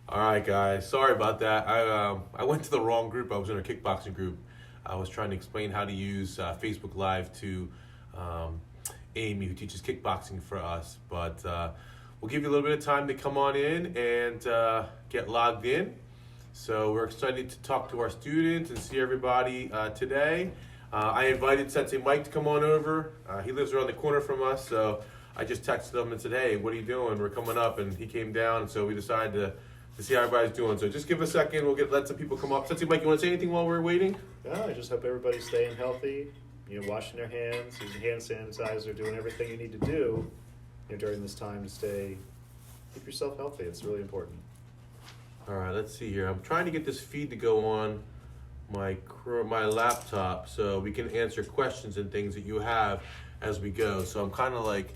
All right, guys. Sorry about that. I went to the wrong group. I was in a kickboxing group. I was trying to explain how to use Facebook Live to um, Amy, who teaches kickboxing for us. But we'll give you a little bit of time to come on in and get logged in. So we're excited to talk to our students and see everybody today. I invited Sensei Mike to come on over. He lives around the corner from us, so I just texted him and said, "Hey, what are you doing? We're coming up," and he came down. And so we decided to see how everybody's doing. So just give a second. We'll let some people come up. Sensei Mike, you want to say anything while we're waiting? Yeah, I just hope everybody's staying healthy. Washing their hands, using hand sanitizer, doing everything you need to do during this time to keep yourself healthy. It's really important. All right, let's see here. I'm trying to get this feed to go on my laptop so we can answer questions and things that you have as we go. So I'm kind of like,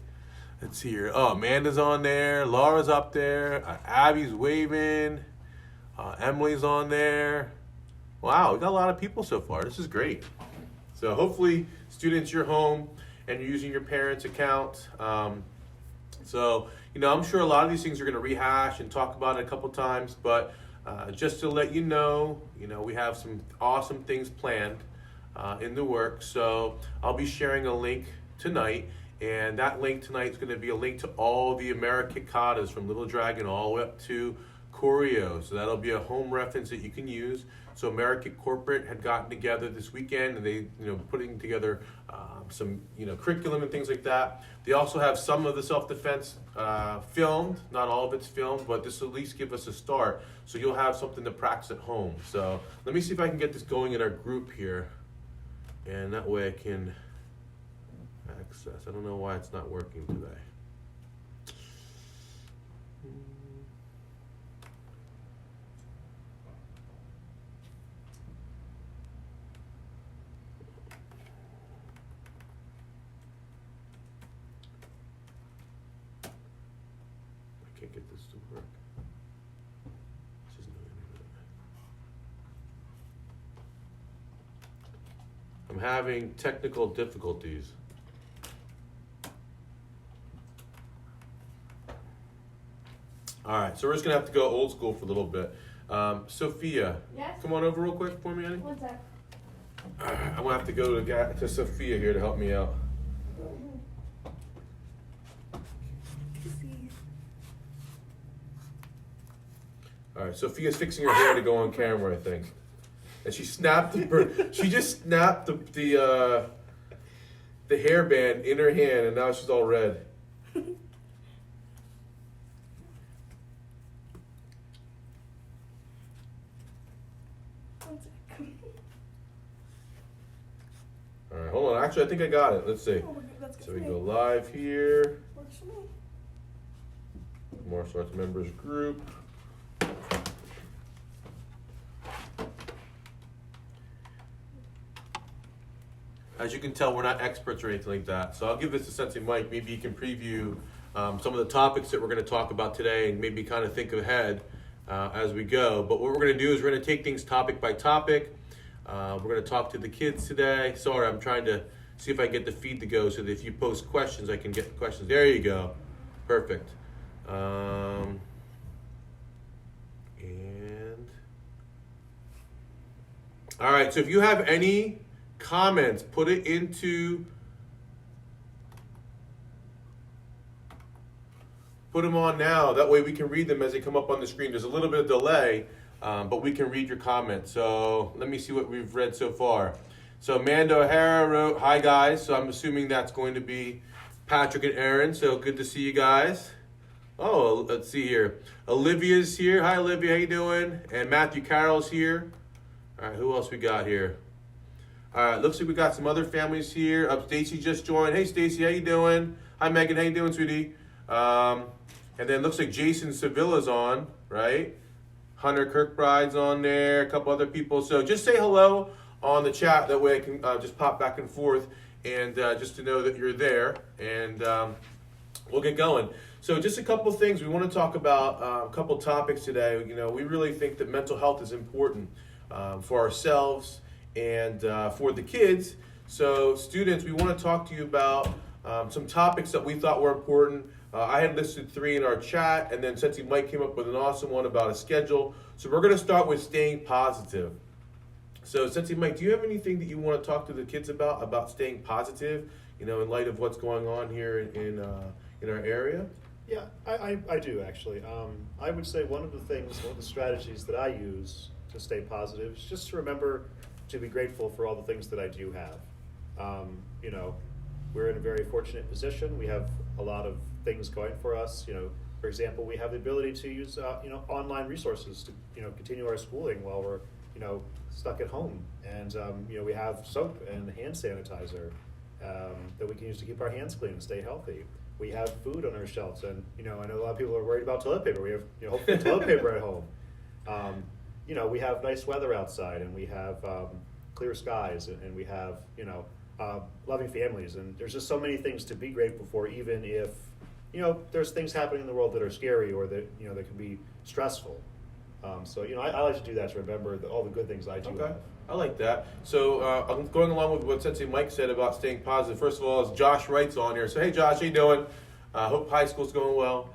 let's see here. Oh, Amanda's on there. Laura's up there. Abby's waving. Emily's on there. Wow, we got a lot of people so far. This is great. So hopefully, students, you're home and you're using your parents' account. I'm sure a lot of these things are going to rehash and talk about it a couple times, but just to let you know, we have some awesome things planned in the works. So I'll be sharing a link tonight, and that link tonight is going to be a link to all the Amerikick katas from Little Dragon all the way up to Choreo. So that'll be a home reference that you can use. So Amerikick Corporate had gotten together this weekend, and they, putting together some, curriculum and things like that. They also have some of the self-defense filmed. Not all of it's filmed, but this will at least give us a start. So you'll have something to practice at home. So let me see if I can get this going in our group here, and that way I can access. I don't know why it's not working today. Can't get this to work. This is no internet. I'm having technical difficulties. All right, so we're just gonna have to go old school for a little bit. Sophia, yes? Come on over real quick for me, honey. What's that? I'm gonna have to go to Sophia here to help me out. All right, Sophia's fixing her hair to go on camera, I think, and she snapped she just snapped the hairband in her hand, and now she's all red. One sec. All right, hold on. Actually, I think I got it. Let's see. Oh, that's good So for we me. go live here. Works for me. Martial arts members group. As you can tell, we're not experts or anything like that. So I'll give this to Sensei Mike. Maybe he can preview some of the topics that we're going to talk about today and maybe kind of think ahead as we go. But what we're going to do is we're going to take things topic by topic. We're going to talk to the kids today. Sorry, I'm trying to see if I get the feed to go so that if you post questions, I can get the questions. There you go. Perfect. And all right, so if you have any comments, put it put them on now. That way we can read them as they come up on the screen. There's a little bit of delay, but we can read your comments. So let me see what we've read so far. So Amanda O'Hara wrote, "Hi guys." So I'm assuming that's going to be Patrick and Aaron. So good to see you guys. Oh, let's see here. Olivia's here. Hi Olivia, how you doing? And Matthew Carroll's here. All right, who else we got here? All right, looks like we got some other families here. Stacy just joined. Hey, Stacy, how you doing? Hi, Megan. How you doing, sweetie? And then looks like Jason Sevilla's on, right? Hunter Kirkbride's on there. A couple other people. So just say hello on the chat. That way I can just pop back and forth and just to know that you're there. And we'll get going. So just a couple things. We want to talk about a couple topics today. We really think that mental health is important for ourselves and for the kids. So students, we want to talk to you about some topics that we thought were important I had listed 3 in our chat, and then Sensei Mike came up with an awesome one about a schedule. So we're going to start with staying positive. So Sensei Mike, do you have anything that you want to talk to the kids about staying positive, in light of what's going on here in our area? Yeah, I do actually. I would say one of the strategies that I use to stay positive is just to remember to be grateful for all the things that I do have. We're in a very fortunate position. We have a lot of things going for us. For example, we have the ability to use online resources to continue our schooling while we're stuck at home, and we have soap and hand sanitizer that we can use to keep our hands clean and stay healthy. We have food on our shelves, and I know a lot of people are worried about toilet paper. We have hopefully toilet paper at home. We have nice weather outside, and we have clear skies, and we have loving families, and there's just so many things to be grateful for, even if there's things happening in the world that are scary or that that can be stressful. I like to do that to remember all the good things I do have. I like that. So I'm going along with what Sensei Mike said about staying positive. First of all, as Josh Wright's on here. So hey Josh, how you doing? Hope high school's going well.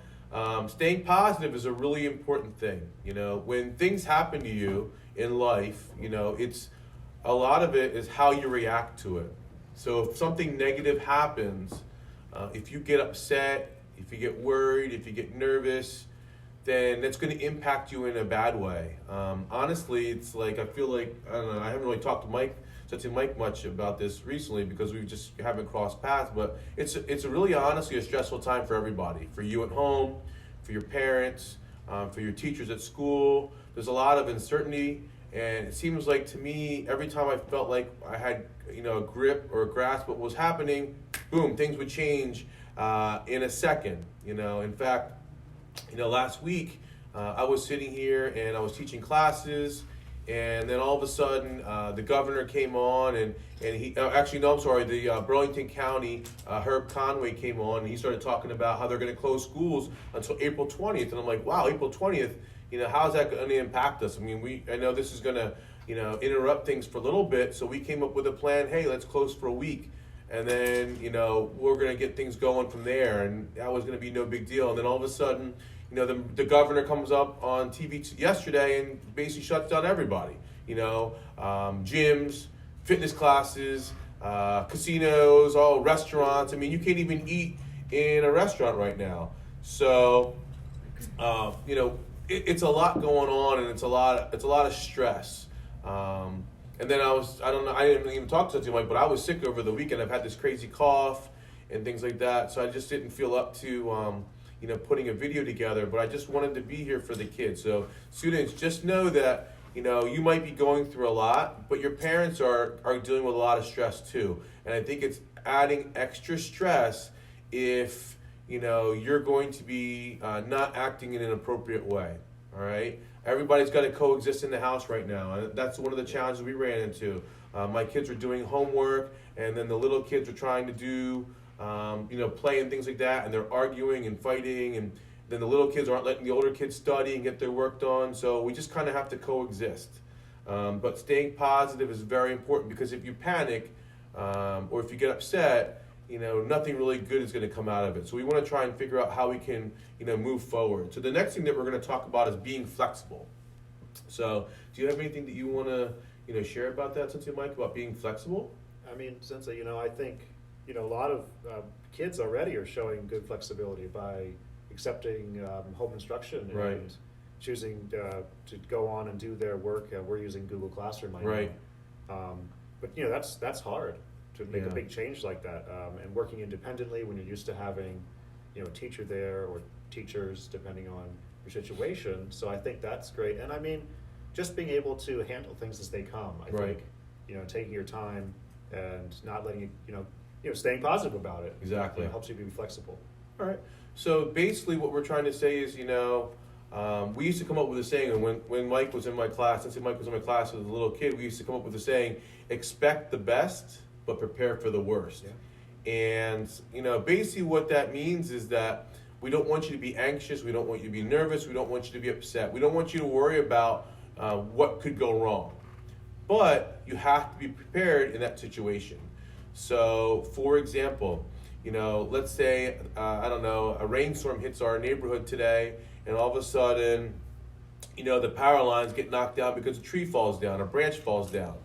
Staying positive is a really important thing. When things happen to you in life, it's a lot of it is how you react to it. So if something negative happens, if you get upset, if you get worried, if you get nervous, then that's going to impact you in a bad way. Honestly, it's like, I feel like, I don't know, I haven't really talked to Sensei Mike much about this recently because we just haven't crossed paths, but it's really honestly a stressful time for everybody, for you at home, for your parents, for your teachers at school. There's a lot of uncertainty, and it seems like to me, every time I felt like I had a grip or a grasp what was happening, boom, things would change in a second. In fact, last week I was sitting here and I was teaching classes, and then all of a sudden the governor came on, and he the Burlington County Herb Conway came on, and he started talking about how they're going to close schools until April 20th, and I'm like, wow, April 20th, how's that going to impact us? I mean, I know this is going to interrupt things for a little bit, so we came up with a plan. Hey, let's close for a week. And then, we're going to get things going from there. And that was going to be no big deal. And then all of a sudden, the governor comes up on TV yesterday and basically shuts down everybody. Gyms, fitness classes, casinos, all restaurants. I mean, you can't even eat in a restaurant right now. So, it's a lot going on, and it's a lot of stress. And then I didn't even talk to Sensei Mike, but I was sick over the weekend. I've had this crazy cough and things like that. So I just didn't feel up to, putting a video together, but I just wanted to be here for the kids. So students, just know that, you might be going through a lot, but your parents are dealing with a lot of stress too. And I think it's adding extra stress if, you're going to be not acting in an appropriate way. All right. Everybody's got to coexist in the house right now, and that's one of the challenges we ran into. My kids are doing homework, and then the little kids are trying to do, play and things like that, and they're arguing and fighting, and then the little kids aren't letting the older kids study and get their work done, so we just kind of have to coexist. But staying positive is very important, because if you panic or if you get upset, nothing really good is going to come out of it. So we want to try and figure out how we can, move forward. So the next thing that we're going to talk about is being flexible. So do you have anything that you want to, share about that, Sensei Mike, about being flexible? I mean, Sensei, I think, a lot of kids already are showing good flexibility by accepting home instruction and right. choosing to go on and do their work. We're using Google Classroom right right. now. But, that's hard to make a big change like that. And working independently when you're used to having, a teacher there or teachers, depending on your situation. So I think that's great. And I mean, just being able to handle things as they come, I right. think, taking your time and not letting it, staying positive about it. Exactly. Helps you be flexible. All right. So basically what we're trying to say is, we used to come up with a saying, and when Mike was in my class, Sensei Mike was in my class as a little kid, we used to come up with a saying, expect the best, but prepare for the worst. Yeah. And, basically what that means is that we don't want you to be anxious, we don't want you to be nervous, we don't want you to be upset, we don't want you to worry about what could go wrong. But you have to be prepared in that situation. So, for example, let's say, I don't know, a rainstorm hits our neighborhood today, and all of a sudden, the power lines get knocked down because a tree falls down, a branch falls down.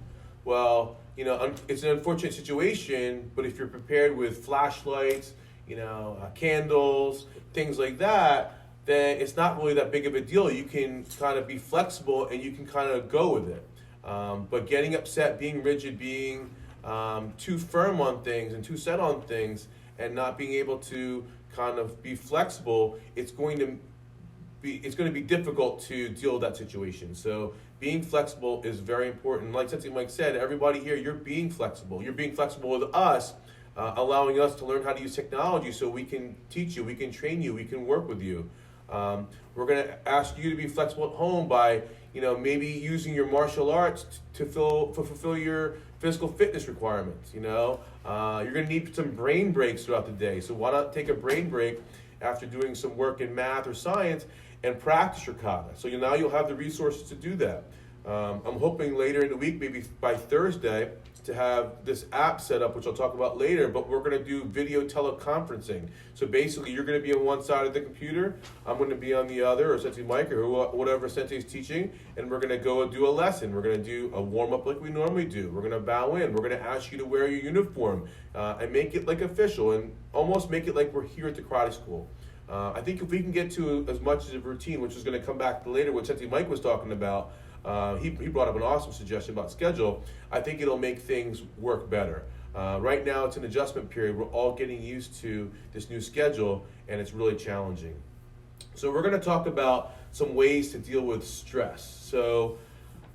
Well, it's an unfortunate situation, but if you're prepared with flashlights, candles, things like that, then it's not really that big of a deal. You can kind of be flexible and you can kind of go with it. But getting upset, being rigid, being too firm on things and too set on things, and not being able to kind of be flexible, it's going to be difficult to deal with that situation. So being flexible is very important. Like Sensei Mike said, everybody here, you're being flexible. You're being flexible with us, allowing us to learn how to use technology so we can teach you, we can train you, we can work with you. We're going to ask you to be flexible at home by, maybe using your martial arts to fulfill your physical fitness requirements. You're going to need some brain breaks throughout the day. So why not take a brain break after doing some work in math or science and practice your kata? So now you'll have the resources to do that. I'm hoping later in the week, maybe by Thursday, to have this app set up, which I'll talk about later, but we're going to do video teleconferencing. So basically, you're going to be on one side of the computer, I'm going to be on the other, or Sensei Mike, or whatever Sensei is teaching, and we're going to go do a lesson. We're going to do a warm-up like we normally do. We're going to bow in. We're going to ask you to wear your uniform and make it like official, and almost make it like we're here at the karate school. I think if we can get to as much as a routine, which is going to come back later, what Sensei Mike was talking about, he brought up an awesome suggestion about schedule. I think it'll make things work better. Right now, it's an adjustment period. We're all getting used to this new schedule, and it's really challenging. So we're going to talk about some ways to deal with stress. So,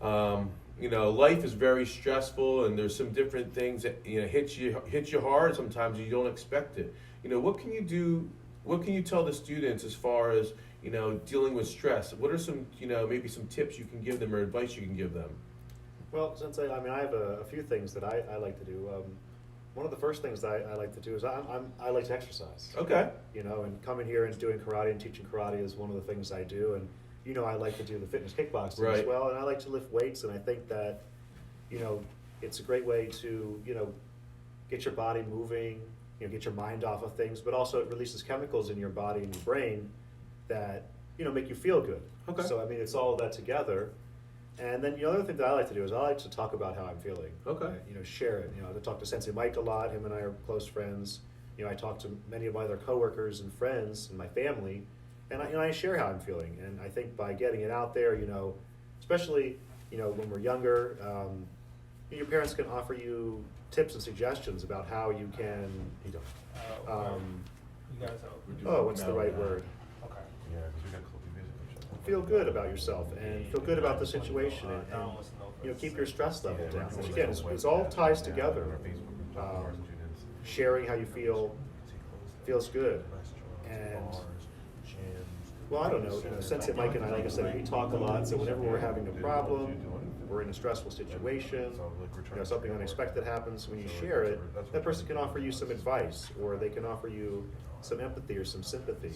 life is very stressful, and there's some different things that hit you hard. Sometimes you don't expect it. What can you do? What can you tell the students as far as dealing with stress? What are some, maybe some tips you can give them or advice you can give them? Well, Sensei, I have a few things that I like to do. One of the first things that I like to do is I like to exercise. Okay. And coming here and doing karate and teaching karate is one of the things I do. And, I like to do the fitness kickboxing Right. as well. And I like to lift weights. And I think that, it's a great way to, get your body moving, get your mind off of things, but also it releases chemicals in your body and your brain that, make you feel good. Okay. So, it's all of that together. And then the other thing that I like to do is I like to talk about how I'm feeling. Okay. Share it. I talk to Sensei Mike a lot. Him and I are close friends. I talk to many of my other coworkers and friends and my family, and I share how I'm feeling. And I think by getting it out there, especially, when we're younger, your parents can offer you tips and suggestions about how you can, You guys what's the right word? Okay. Yeah, because we got cultivation. Feel good about yourself and feel good about the situation and keep your stress level down. Which again, it's all ties together. Sharing how you feel feels good. And well, I don't know. Sensei Mike and I, like I said, we talk a lot. So whenever we're having a problem, we're in a stressful situation, something unexpected happens, when you share it, that person can offer you some advice, or they can offer you some empathy or some sympathy.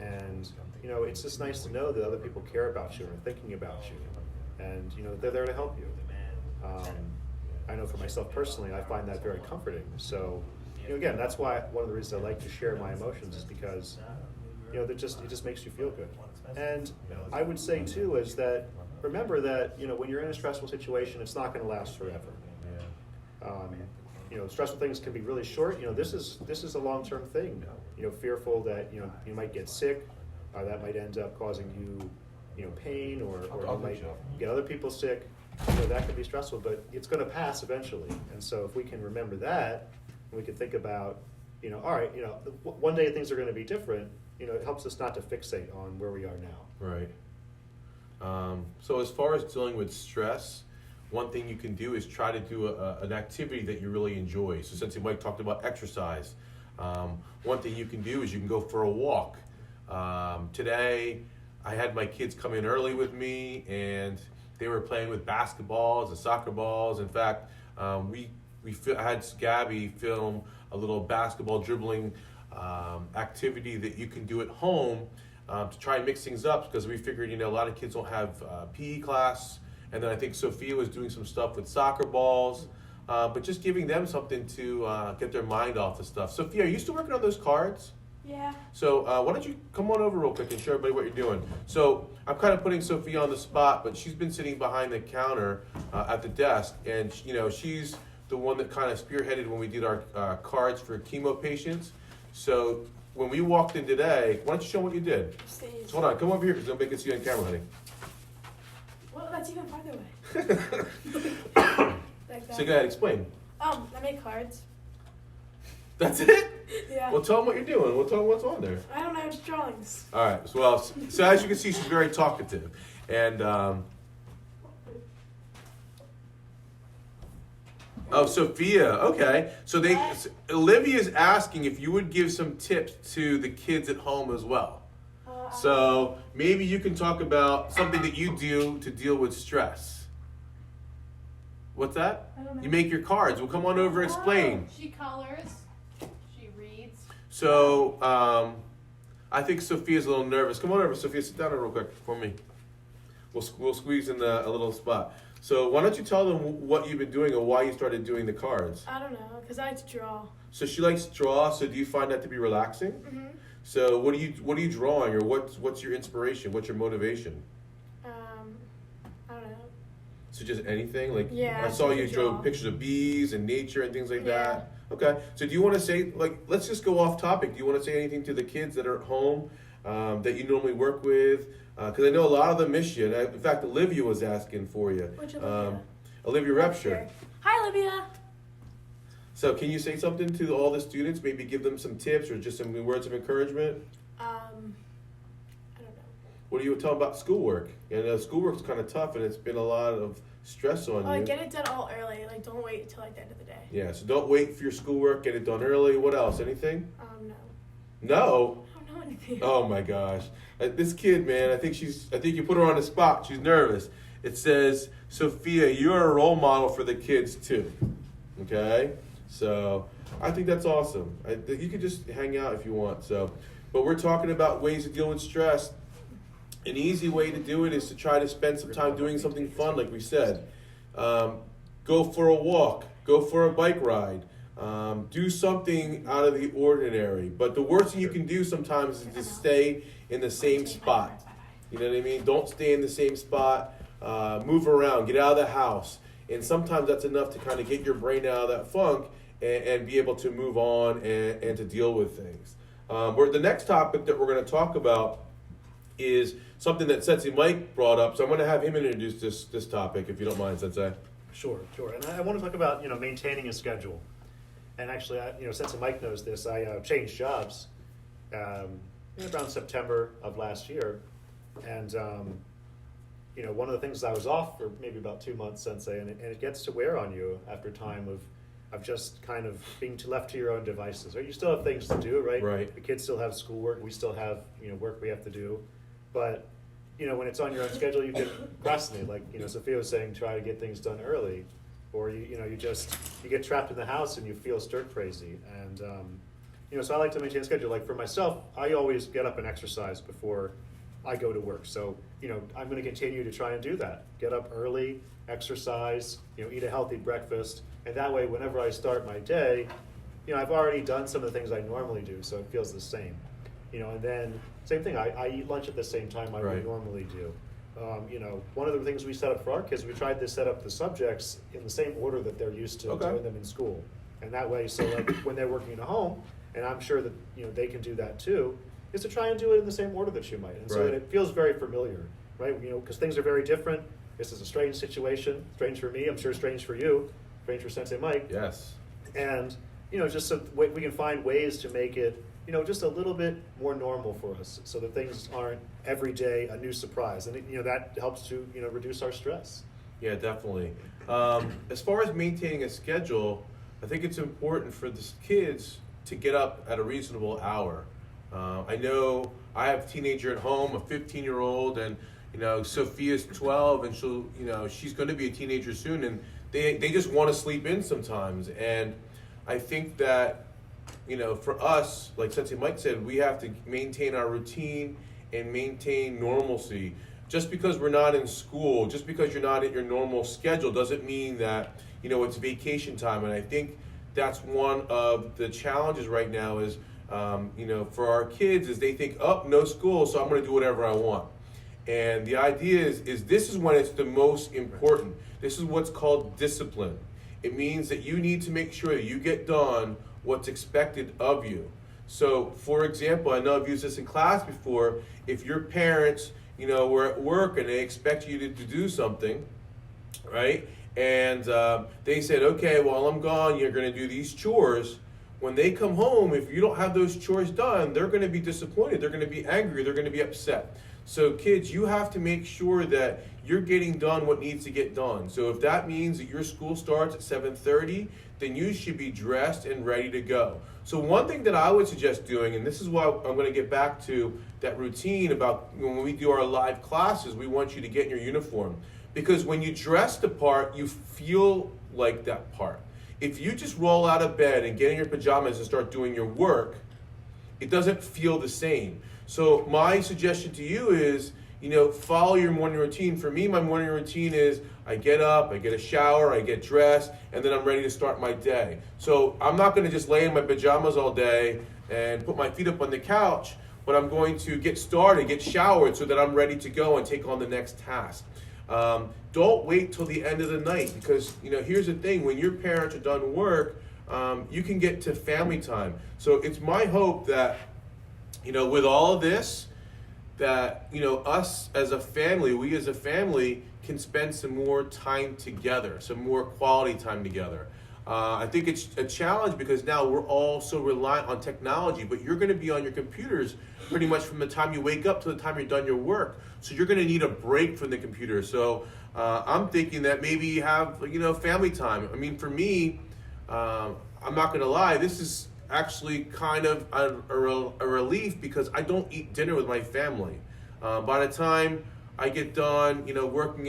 And, it's just nice to know that other people care about you and are thinking about you. And, they're there to help you. I know for myself personally, I find that very comforting. So, again, that's why one of the reasons I like to share my emotions is because, it just makes you feel good. And I would say too is that remember that when you're in a stressful situation, it's not going to last forever. Stressful things can be really short. This is a long-term thing. Fearful that you might get sick, that might end up causing you pain, or you might get other people sick. That could be stressful, but it's going to pass eventually. And so if we can remember that, we can think about all right, one day things are going to be different. It helps us not to fixate on where we are now. Right. So as far as dealing with stress, one thing you can do is try to do an activity that you really enjoy. So Sensei Mike talked about exercise. One thing you can do is you can go for a walk. Today, I had my kids come in early with me, and they were playing with basketballs and soccer balls. In fact, I had Gabby film a little basketball dribbling activity that you can do at home to try and mix things up, because we figured a lot of kids don't have PE class, and then I think Sophia was doing some stuff with soccer balls. but just giving them something to get their mind off the stuff. Sophia, are you still working on those cards? Yeah. So why don't you come on over real quick and show everybody what you're doing. So I'm kind of putting Sophia on the spot, but she's been sitting behind the counter at the desk, and she's the one that kind of spearheaded when we did our cards for chemo patients. So when we walked in today, why don't you show them what you did? Steve. So hold on, come over here because nobody can see you on camera, honey. Well, that's even farther away. Like that. So go ahead, explain. I make cards. That's it? Yeah. Well, tell them what you're doing. We'll tell them what's on there. I don't know, it's drawings. All right. So as you can see, she's very talkative, and oh, Sophia. Okay. So Olivia's asking if you would give some tips to the kids at home as well. So maybe you can talk about something that you do to deal with stress. What's that? I don't know. You make your cards. Well, come on over and explain. She colors. She reads. So, I think Sophia's a little nervous. Come on over, Sophia. Sit down real quick for me. We'll squeeze in a little spot. So why don't you tell them what you've been doing or why you started doing the cards? I don't know, because I like to draw. So she likes to draw. So do you find that to be relaxing? Mm-hmm. So what are you drawing, or what's your inspiration? What's your motivation? I don't know. So just anything? Like, Yeah, I saw just you to draw draw. pictures of bees and nature and things like Yeah. that. Okay. So do you want to say, like, let's just go off topic. Do you want to say anything to the kids that are at home that you normally work with? Because I know a lot of them miss you. And in fact, Olivia was asking for you. Which Olivia? Olivia Repsher. Hi, Olivia. So can you say something to all the students? Maybe give them some tips or just some words of encouragement? I don't know. What do you tell them about schoolwork? And schoolwork's kind of tough, and it's been a lot of stress on you. Get it done all early. Like, don't wait until like the end of the day. Yeah, so don't wait for your schoolwork. Get it done early. What else? Anything? No. No? I don't know anything. Oh my gosh. This kid, man, I think you put her on the spot. She's nervous. It says, Sophia, you're a role model for the kids too. Okay? So I think that's awesome. You could just hang out if you want. But we're talking about ways to deal with stress. An easy way to do it is to try to spend some time doing something fun, like we said. Go for a walk. Go for a bike ride. Do something out of the ordinary. But the worst thing you can do sometimes is to stay in the same spot. You know what I mean? Don't stay in the same spot. Move around. Get out of the house. And sometimes that's enough to kind of get your brain out of that funk and be able to move on and to deal with things. The next topic that we're going to talk about is something that Sensei Mike brought up. So I'm going to have him introduce this topic, if you don't mind, Sensei. Sure. And I want to talk about maintaining a schedule. And actually, Sensei Mike knows this. I changed jobs around September of last year, and one of the things I was off for maybe about 2 months, Sensei, and it gets to wear on you after time of just kind of being left to your own devices. Right? You still have things to do, right? Right. The kids still have schoolwork. We still have work we have to do, but when it's on your own schedule, you can procrastinate. Like Sophia was saying, try to get things done early, or you get trapped in the house and you feel stir crazy. And so I like to maintain a schedule. Like for myself, I always get up and exercise before I go to work. So I'm going to continue to try and do that. Get up early, exercise, eat a healthy breakfast, and that way, whenever I start my day, I've already done some of the things I normally do, so it feels the same. And then same thing. I eat lunch at the same time I would normally do. One of the things we set up for our kids, we tried to set up the subjects in the same order that they're used to doing them in school, and that way, so like when they're working at home, and I'm sure that they can do that too, is to try and do it in the same order that you might, and so that it feels very familiar, right? Because things are very different. This is a strange situation, strange for me. I'm sure strange for you, strange for Sensei Mike. Yes. And just so we can find ways to make it just a little bit more normal for us, so that things aren't every day a new surprise, and that helps to reduce our stress. Yeah, definitely. As far as maintaining a schedule, I think it's important for the kids to get up at a reasonable hour. I know I have a teenager at home, a 15-year-old, and Sophia's 12, and she's going to be a teenager soon, and they just want to sleep in sometimes. And I think that for us, like Sensei Mike said, we have to maintain our routine and maintain normalcy. Just because we're not in school, just because you're not at your normal schedule, doesn't mean that it's vacation time. And I think that's one of the challenges right now is, for our kids is they think, oh, no school, so I'm going to do whatever I want. And the idea is this is when it's the most important. This is what's called discipline. It means that you need to make sure that you get done what's expected of you. So, for example, I know I've used this in class before. If your parents, were at work and they expect you to do something, right? And they said, okay, while I'm gone, you're going to do these chores. When they come home, if you don't have those chores done, they're going to be disappointed. They're going to be angry. They're going to be upset. So kids, you have to make sure that you're getting done what needs to get done. So if that means that your school starts at 7:30, then you should be dressed and ready to go. So one thing that I would suggest doing, and this is why I'm going to get back to that routine about when we do our live classes, we want you to get in your uniform. Because when you dress the part, you feel like that part. If you just roll out of bed and get in your pajamas and start doing your work, it doesn't feel the same. So my suggestion to you is, follow your morning routine. For me, my morning routine is I get up, I get a shower, I get dressed, and then I'm ready to start my day. So I'm not going to just lay in my pajamas all day and put my feet up on the couch, but I'm going to get started, get showered so that I'm ready to go and take on the next task. Don't wait till the end of the night because, here's the thing. When your parents are done work, you can get to family time. So it's my hope that, with all of this, that, us as a family, we as a family can spend some more time together, some more quality time together. I think it's a challenge because now we're all so reliant on technology, but you're going to be on your computers pretty much from the time you wake up to the time you're done your work. So you're going to need a break from the computer. So I'm thinking that maybe you have, family time. I mean, for me, I'm not going to lie, this is actually kind of a relief because I don't eat dinner with my family. By the time I get done, working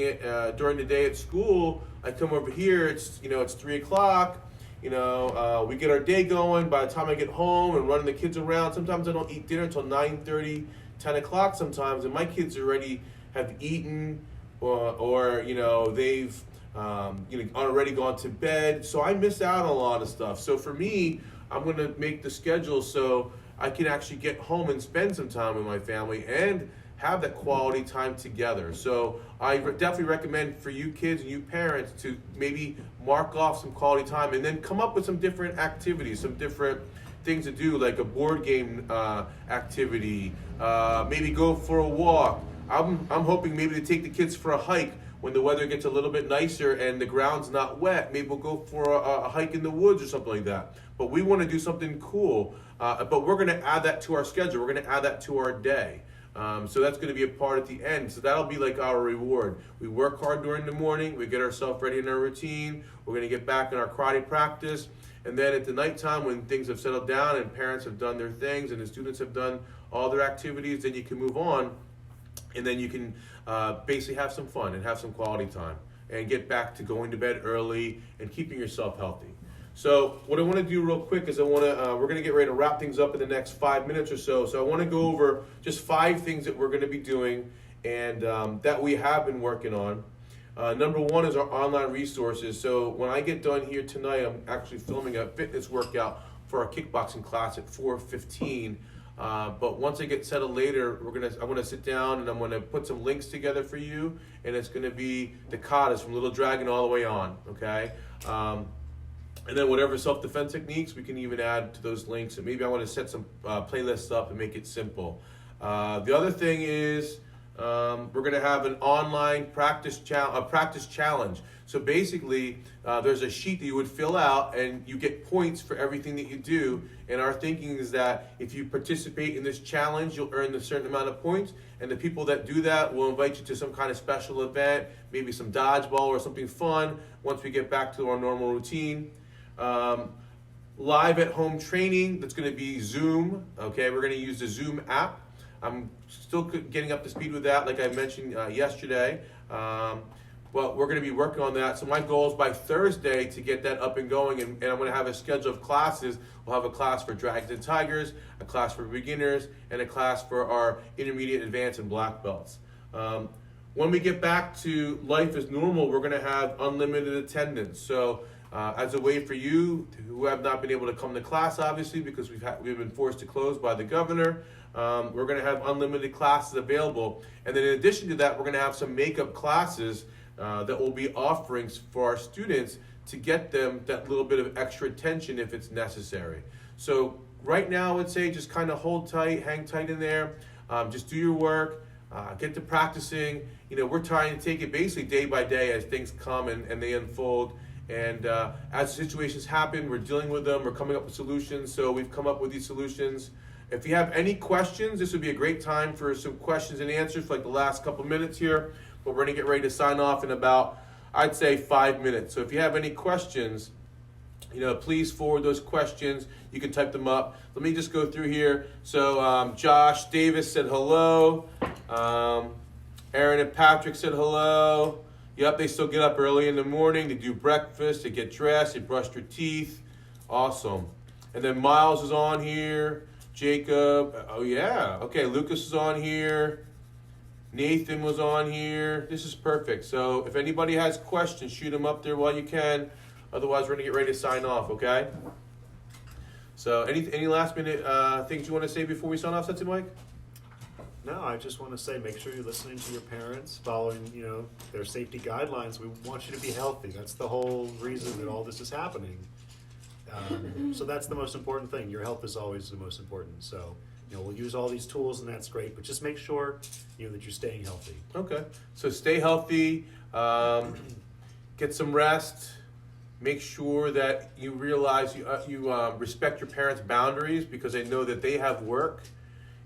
during the day at school, I come over here, it's 3 o'clock, we get our day going. By the time I get home and running the kids around, sometimes I don't eat dinner until 9:30, 10 o'clock sometimes, and my kids already have eaten or they've already gone to bed. So I miss out on a lot of stuff. So for me, I'm going to make the schedule so I can actually get home and spend some time with my family and have that quality time together. So I definitely recommend for you kids and you parents to maybe mark off some quality time and then come up with some different activities, some different things to do, like a board game activity, maybe go for a walk. I'm hoping maybe to take the kids for a hike when the weather gets a little bit nicer and the ground's not wet. Maybe we'll go for a hike in the woods or something like that. But we want to do something cool. But we're going to add that to our schedule. We're going to add that to our day. So that's going to be a part at the end. So that'll be like our reward. We work hard during the morning. We get ourselves ready in our routine. We're going to get back in our karate practice. And then at the nighttime when things have settled down and parents have done their things and the students have done all their activities, then you can move on. And then you can basically have some fun and have some quality time and get back to going to bed early and keeping yourself healthy. So what I want to do real quick is we're going to get ready to wrap things up in the next 5 minutes or so. So I want to go over just 5 things that we're going to be doing and that we have been working on. Number 1 is our online resources. So when I get done here tonight, I'm actually filming a fitness workout for our kickboxing class at 4:15. But once I get settled later, I'm going to sit down and I'm going to put some links together for you. And it's going to be the katas from Little Dragon all the way on, okay? And then whatever self-defense techniques, we can even add to those links. And maybe I want to set some playlists up and make it simple. The other thing is we're going to have an online practice challenge. So basically, there's a sheet that you would fill out and you get points for everything that you do. And our thinking is that if you participate in this challenge, you'll earn a certain amount of points. And the people that do that will invite you to some kind of special event, maybe some dodgeball or something fun once we get back to our normal routine. Live at home training, that's going to be Zoom. Okay, we're going to use the Zoom app. I'm still getting up to speed with that, like I mentioned yesterday. But we're going to be working on that. So my goal is by Thursday to get that up and going, and I'm going to have a schedule of classes. We'll have a class for Dragons and Tigers, a class for beginners, and a class for our intermediate, advanced, and black belts. when we get back to life as normal, we're going to have unlimited attendance. So as a way for you who have not been able to come to class, obviously, because we've been forced to close by the governor, we're going to have unlimited classes available. And then in addition to that, we're going to have some makeup classes that will be offerings for our students to get them that little bit of extra attention if it's necessary. So right now, I would say just kind of hold tight, hang tight in there, just do your work, get to practicing. We're trying to take it basically day by day as things come and they unfold. And as situations happen, we're dealing with them, we're coming up with solutions. So we've come up with these solutions. If you have any questions, this would be a great time for some questions and answers for like the last couple minutes here. But we're going to get ready to sign off in about, I'd say, 5 minutes. So if you have any questions, please forward those questions. You can type them up. Let me just go through here. So Josh Davis said hello. Aaron and Patrick said hello. Yep, they still get up early in the morning. They do breakfast. They get dressed. They brush their teeth. Awesome. And then Miles is on here. Jacob. Oh, yeah. Okay, Lucas is on here. Nathan was on here. This is perfect. So if anybody has questions, shoot them up there while you can. Otherwise, we're going to get ready to sign off, okay? So any last minute things you want to say before we sign off, Sensei Mike? No, I just want to say make sure you're listening to your parents, following, their safety guidelines. We want you to be healthy. That's the whole reason that all this is happening. So that's the most important thing. Your health is always the most important. So, we'll use all these tools and that's great, but just make sure, that you're staying healthy. Okay. So stay healthy, get some rest. Make sure that you realize you respect your parents' boundaries because they know that they have work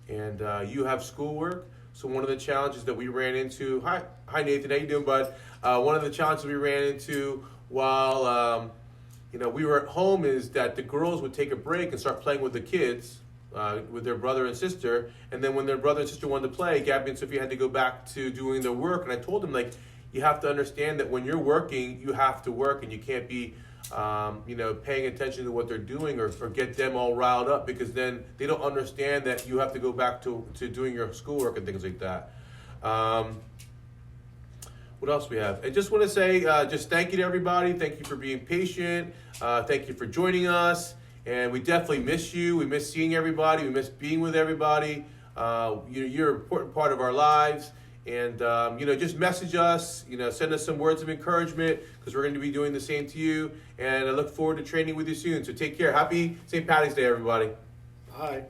and you have schoolwork. So one of the challenges that we ran into, hi Nathan, how you doing, bud? One of the challenges we ran into while we were at home is that the girls would take a break and start playing with the kids, with their brother and sister, and then when their brother and sister wanted to play, Gabby and Sophie had to go back to doing their work, and I told them, you have to understand that when you're working, you have to work, and you can't be paying attention to what they're doing or get them all riled up because then they don't understand that you have to go back to doing your schoolwork and things like that. What else we have? I just want to say just thank you to everybody. Thank you for being patient. Thank you for joining us. And we definitely miss you. We miss seeing everybody. We miss being with everybody. You're an important part of our lives. And, just message us, send us some words of encouragement because we're going to be doing the same to you. And I look forward to training with you soon. So take care. Happy St. Patty's Day, everybody. Bye.